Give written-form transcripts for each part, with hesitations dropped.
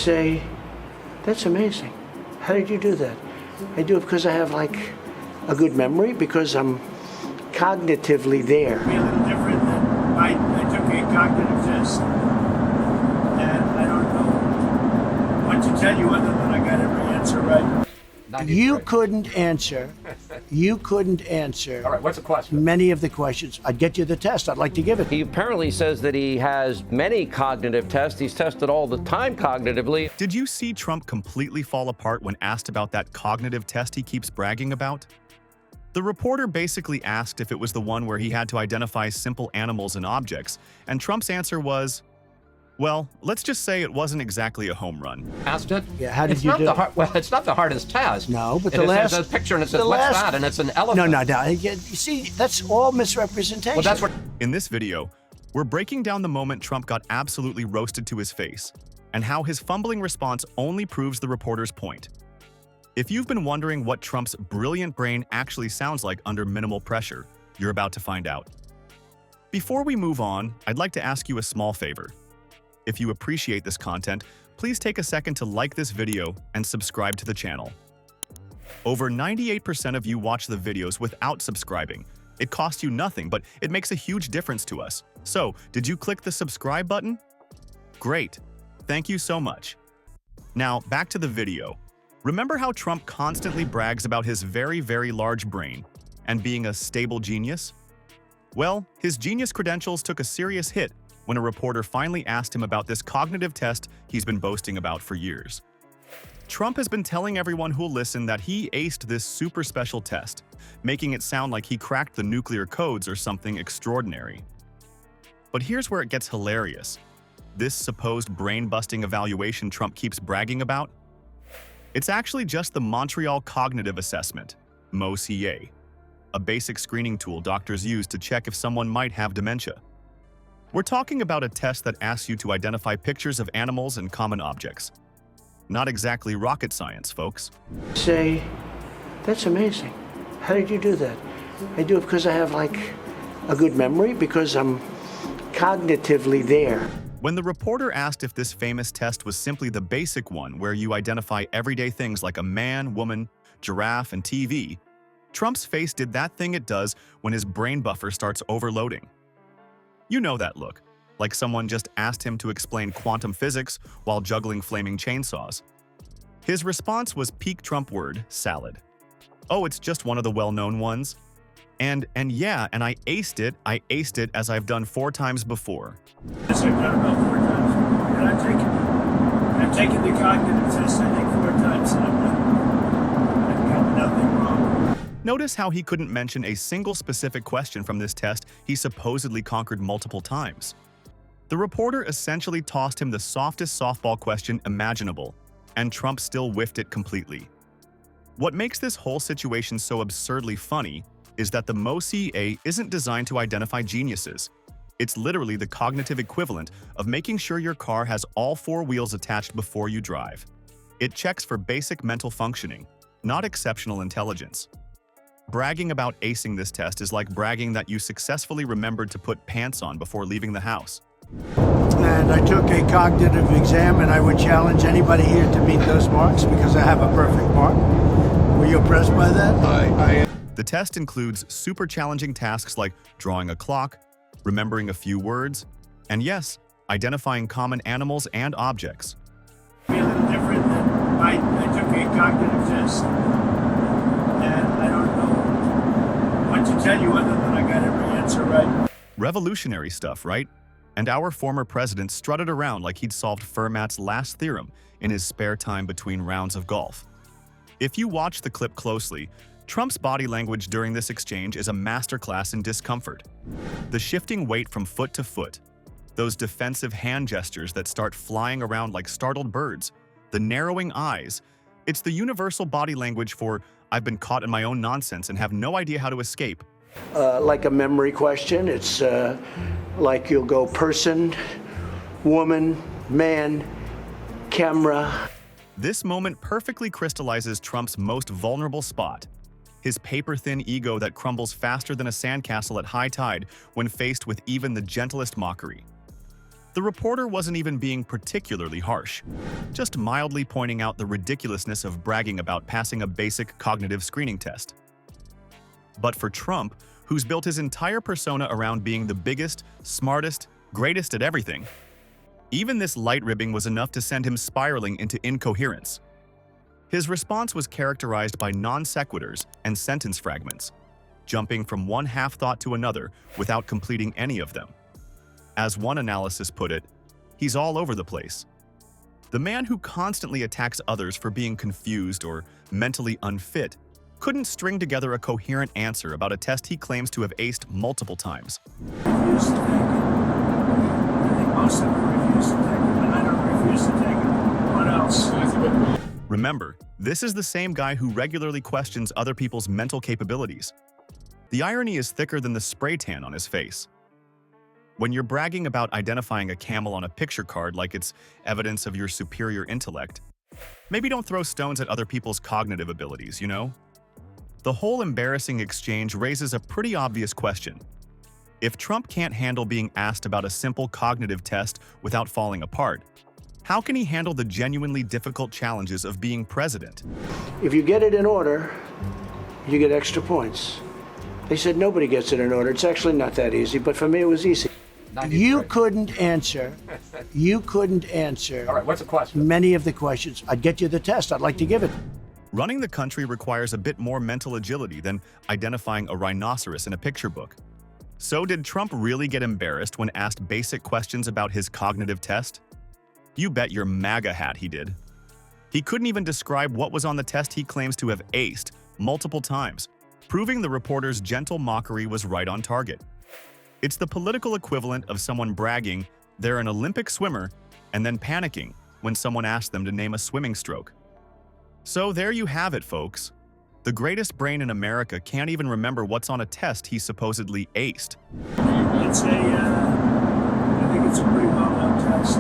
say, that's amazing. How did you do that? I do it because I have like a good memory, because I'm cognitively there. Be a little different than I took a cognitive test, and I don't know what to tell you other than I got every answer right. You couldn't answer. All right, what's the question? Many of the questions. I'd get you the test. I'd like to give it. He apparently says that he has many cognitive tests. He's tested all the time cognitively. Did you see Trump completely fall apart when asked about that cognitive test he keeps bragging about? The reporter basically asked if it was the one where he had to identify simple animals and objects, and Trump's answer was, well, let's just say it wasn't exactly a home run. Asked it? Yeah, how did it's you not do the it? Well, it's not the hardest test. No, but And the last... There's a picture and it says, the what's last- that? And it's an elephant. No. You see, that's all misrepresentation. Well, that's what... In this video, we're breaking down the moment Trump got absolutely roasted to his face, and how his fumbling response only proves the reporter's point. If you've been wondering what Trump's brilliant brain actually sounds like under minimal pressure, you're about to find out. Before we move on, I'd like to ask you a small favor. If you appreciate this content, please take a second to like this video and subscribe to the channel. Over 98% of you watch the videos without subscribing. It costs you nothing, but it makes a huge difference to us. So, did you click the subscribe button? Great. Thank you so much. Now, back to the video. Remember how Trump constantly brags about his very, very large brain and being a stable genius? Well, his genius credentials took a serious hit when a reporter finally asked him about this cognitive test he's been boasting about for years. Trump has been telling everyone who'll listen that he aced this super special test, making it sound like he cracked the nuclear codes or something extraordinary. But here's where it gets hilarious. This supposed brain-busting evaluation Trump keeps bragging about? It's actually just the Montreal Cognitive Assessment, MoCA, a basic screening tool doctors use to check if someone might have dementia. We're talking about a test that asks you to identify pictures of animals and common objects. Not exactly rocket science, folks. Say, that's amazing. How did you do that? I do it because I have like a good memory, because I'm cognitively there. When the reporter asked if this famous test was simply the basic one where you identify everyday things like a man, woman, giraffe, and TV, Trump's face did that thing it does when his brain buffer starts overloading. You know that look, like someone just asked him to explain quantum physics while juggling flaming chainsaws. His response was peak Trump word, salad. Oh, it's just one of the well-known ones? And yeah, and I aced it as I've done 4 times before. Yes, I've done about 4 times. And I've taken the cognitive test, I think, 4 times, and I've got nothing wrong. Notice how he couldn't mention a single specific question from this test he supposedly conquered multiple times. The reporter essentially tossed him the softest softball question imaginable, and Trump still whiffed it completely. What makes this whole situation so absurdly funny is that the MoCA isn't designed to identify geniuses. It's literally the cognitive equivalent of making sure your car has all 4 wheels attached before you drive. It checks for basic mental functioning, not exceptional intelligence. Bragging about acing this test is like bragging that you successfully remembered to put pants on before leaving the house. And I took a cognitive exam, and I would challenge anybody here to meet those marks, because I have a perfect mark. Were you impressed by that? The test includes super challenging tasks like drawing a clock, remembering a few words, and yes, identifying common animals and objects. Be a little different than I took a cognitive test, and I don't know what to tell you other than I got every answer right. Revolutionary stuff, right? And our former president strutted around like he'd solved Fermat's last theorem in his spare time between rounds of golf. If you watch the clip closely, Trump's body language during this exchange is a masterclass in discomfort. The shifting weight from foot to foot, those defensive hand gestures that start flying around like startled birds, the narrowing eyes, it's the universal body language for I've been caught in my own nonsense and have no idea how to escape. Like a memory question. It's like you'll go person, woman, man, camera. This moment perfectly crystallizes Trump's most vulnerable spot, his paper-thin ego that crumbles faster than a sandcastle at high tide when faced with even the gentlest mockery. The reporter wasn't even being particularly harsh, just mildly pointing out the ridiculousness of bragging about passing a basic cognitive screening test. But for Trump, who's built his entire persona around being the biggest, smartest, greatest at everything, even this light ribbing was enough to send him spiraling into incoherence. His response was characterized by non sequiturs and sentence fragments, jumping from one half-thought to another without completing any of them. As one analysis put it, he's all over the place. The man who constantly attacks others for being confused or mentally unfit couldn't string together a coherent answer about a test he claims to have aced multiple times. Refuse to take it. I think most of them refuse to take it, and I don't refuse to take it. What else? Remember, this is the same guy who regularly questions other people's mental capabilities. The irony is thicker than the spray tan on his face. When you're bragging about identifying a camel on a picture card like it's evidence of your superior intellect, maybe don't throw stones at other people's cognitive abilities, you know? The whole embarrassing exchange raises a pretty obvious question. If Trump can't handle being asked about a simple cognitive test without falling apart, how can he handle the genuinely difficult challenges of being president? If you get it in order, you get extra points. They said nobody gets it in order. It's actually not that easy, but for me it was easy. You couldn't answer. All right, what's the question? Many of the questions. I'd get you the test. I'd like to give it. Running the country requires a bit more mental agility than identifying a rhinoceros in a picture book. So did Trump really get embarrassed when asked basic questions about his cognitive test? You bet your MAGA hat he did. He couldn't even describe what was on the test he claims to have aced multiple times, proving the reporter's gentle mockery was right on target. It's the political equivalent of someone bragging they're an Olympic swimmer and then panicking when someone asks them to name a swimming stroke. So there you have it, folks. The greatest brain in America can't even remember what's on a test he supposedly aced. I think it's a pretty well-known test.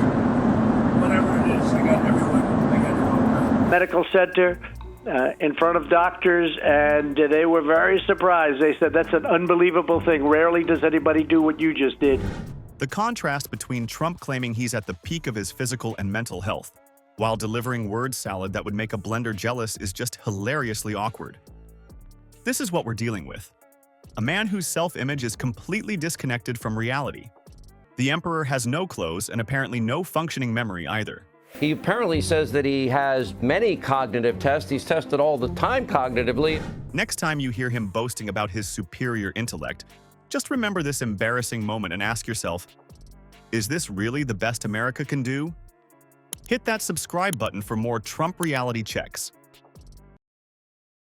Whatever it is, I got everyone. Medical center in front of doctors, and they were very surprised. They said, that's an unbelievable thing. Rarely does anybody do what you just did. The contrast between Trump claiming he's at the peak of his physical and mental health, while delivering word salad that would make a blender jealous, is just hilariously awkward. This is what we're dealing with. A man whose self-image is completely disconnected from reality. The emperor has no clothes and apparently no functioning memory either. He apparently says that he has many cognitive tests. He's tested all the time cognitively. Next time you hear him boasting about his superior intellect, just remember this embarrassing moment and ask yourself, is this really the best America can do? Hit that subscribe button for more Trump reality checks.